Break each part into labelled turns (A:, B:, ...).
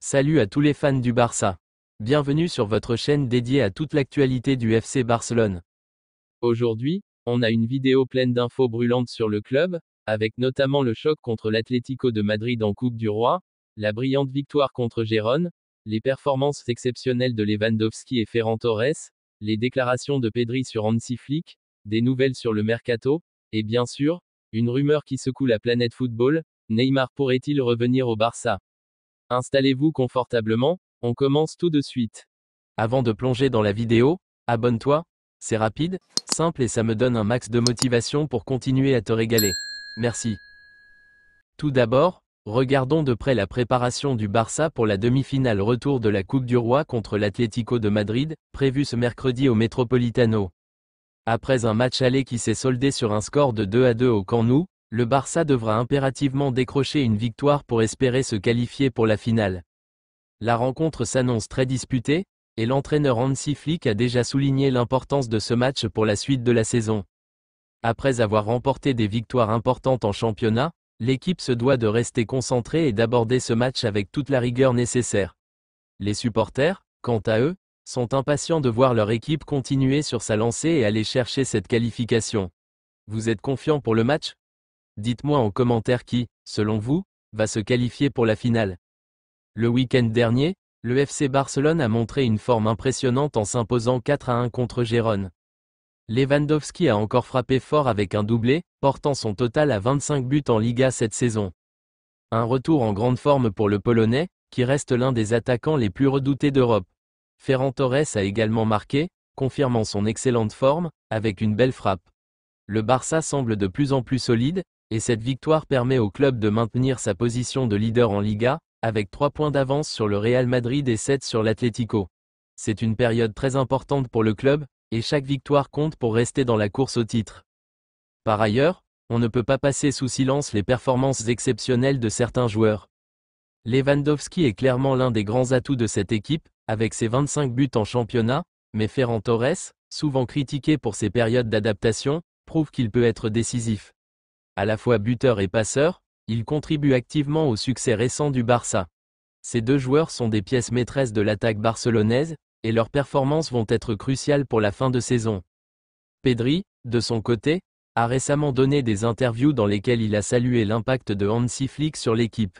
A: Salut à tous les fans du Barça. Bienvenue sur votre chaîne dédiée à toute l'actualité du FC Barcelone. Aujourd'hui, on a une vidéo pleine d'infos brûlantes sur le club, avec notamment le choc contre l'Atlético de Madrid en Coupe du Roi, la brillante victoire contre Gérone, les performances exceptionnelles de Lewandowski et Ferran Torres, les déclarations de Pedri sur Hansi Flick, des nouvelles sur le mercato, et bien sûr, une rumeur qui secoue la planète football, Neymar pourrait-il revenir au Barça? Installez-vous confortablement, on commence tout de suite. Avant de plonger dans la vidéo, abonne-toi, c'est rapide, simple et ça me donne un max de motivation pour continuer à te régaler. Merci. Tout d'abord, regardons de près la préparation du Barça pour la demi-finale retour de la Coupe du Roi contre l'Atlético de Madrid, prévue ce mercredi au Metropolitano. Après un match aller qui s'est soldé sur un score de 2-2 au Camp Nou, le Barça devra impérativement décrocher une victoire pour espérer se qualifier pour la finale. La rencontre s'annonce très disputée, et l'entraîneur Hansi Flick a déjà souligné l'importance de ce match pour la suite de la saison. Après avoir remporté des victoires importantes en championnat, l'équipe se doit de rester concentrée et d'aborder ce match avec toute la rigueur nécessaire. Les supporters, quant à eux, sont impatients de voir leur équipe continuer sur sa lancée et aller chercher cette qualification. Vous êtes confiant pour le match ? Dites-moi en commentaire qui, selon vous, va se qualifier pour la finale. Le week-end dernier, le FC Barcelone a montré une forme impressionnante en s'imposant 4-1 contre Gérone. Lewandowski a encore frappé fort avec un doublé, portant son total à 25 buts en Liga cette saison. Un retour en grande forme pour le Polonais, qui reste l'un des attaquants les plus redoutés d'Europe. Ferran Torres a également marqué, confirmant son excellente forme, avec une belle frappe. Le Barça semble de plus en plus solide, et cette victoire permet au club de maintenir sa position de leader en Liga, avec 3 points d'avance sur le Real Madrid et 7 sur l'Atlético. C'est une période très importante pour le club, et chaque victoire compte pour rester dans la course au titre. Par ailleurs, on ne peut pas passer sous silence les performances exceptionnelles de certains joueurs. Lewandowski est clairement l'un des grands atouts de cette équipe, avec ses 25 buts en championnat, mais Ferran Torres, souvent critiqué pour ses périodes d'adaptation, prouve qu'il peut être décisif. À la fois buteur et passeur, il contribue activement au succès récent du Barça. Ces deux joueurs sont des pièces maîtresses de l'attaque barcelonaise, et leurs performances vont être cruciales pour la fin de saison. Pedri, de son côté, a récemment donné des interviews dans lesquelles il a salué l'impact de Hansi Flick sur l'équipe.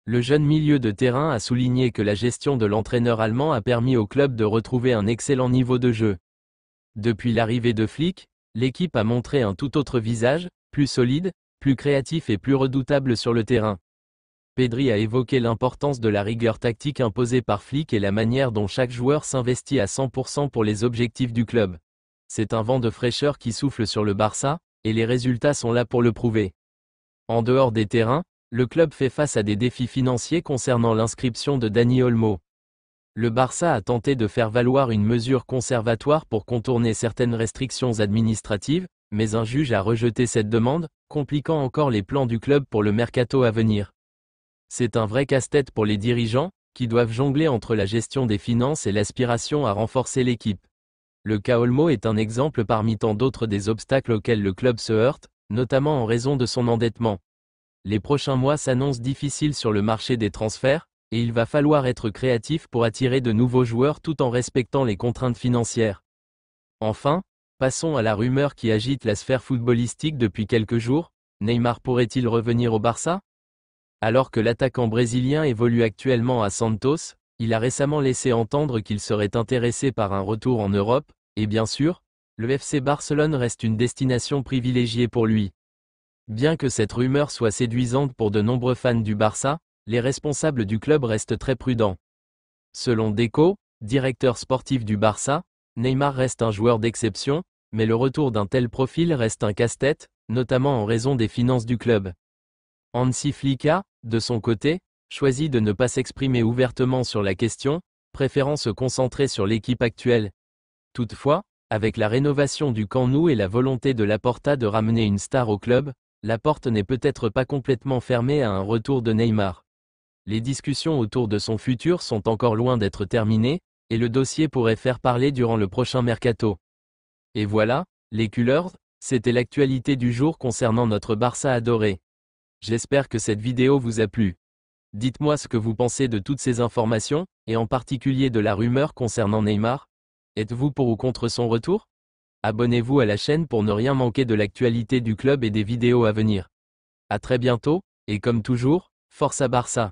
A: Le jeune milieu de terrain a souligné que la gestion de l'entraîneur allemand a permis au club de retrouver un excellent niveau de jeu. Depuis l'arrivée de Flick, l'équipe a montré un tout autre visage, plus solide, plus créatif et plus redoutable sur le terrain. Pedri a évoqué l'importance de la rigueur tactique imposée par Flick et la manière dont chaque joueur s'investit à 100% pour les objectifs du club. C'est un vent de fraîcheur qui souffle sur le Barça, et les résultats sont là pour le prouver. En dehors des terrains, le club fait face à des défis financiers concernant l'inscription de Dani Olmo. Le Barça a tenté de faire valoir une mesure conservatoire pour contourner certaines restrictions administratives, mais un juge a rejeté cette demande, compliquant encore les plans du club pour le mercato à venir. C'est un vrai casse-tête pour les dirigeants, qui doivent jongler entre la gestion des finances et l'aspiration à renforcer l'équipe. Le cas Olmo est un exemple parmi tant d'autres des obstacles auxquels le club se heurte, notamment en raison de son endettement. Les prochains mois s'annoncent difficiles sur le marché des transferts, et il va falloir être créatif pour attirer de nouveaux joueurs tout en respectant les contraintes financières. Enfin, passons à la rumeur qui agite la sphère footballistique depuis quelques jours, Neymar pourrait-il revenir au Barça? Alors que l'attaquant brésilien évolue actuellement à Santos, il a récemment laissé entendre qu'il serait intéressé par un retour en Europe, et bien sûr, le FC Barcelone reste une destination privilégiée pour lui. Bien que cette rumeur soit séduisante pour de nombreux fans du Barça, les responsables du club restent très prudents. Selon Deco, directeur sportif du Barça, Neymar reste un joueur d'exception, mais le retour d'un tel profil reste un casse-tête, notamment en raison des finances du club. Hansi Flick a, de son côté, choisi de ne pas s'exprimer ouvertement sur la question, préférant se concentrer sur l'équipe actuelle. Toutefois, avec la rénovation du Camp Nou et la volonté de Laporta de ramener une star au club, la porte n'est peut-être pas complètement fermée à un retour de Neymar. Les discussions autour de son futur sont encore loin d'être terminées, et le dossier pourrait faire parler durant le prochain mercato. Et voilà, les Couleurs, c'était l'actualité du jour concernant notre Barça adoré. J'espère que cette vidéo vous a plu. Dites-moi ce que vous pensez de toutes ces informations, et en particulier de la rumeur concernant Neymar. Êtes-vous pour ou contre son retour? Abonnez-vous à la chaîne pour ne rien manquer de l'actualité du club et des vidéos à venir. À très bientôt, et comme toujours, Força Barça!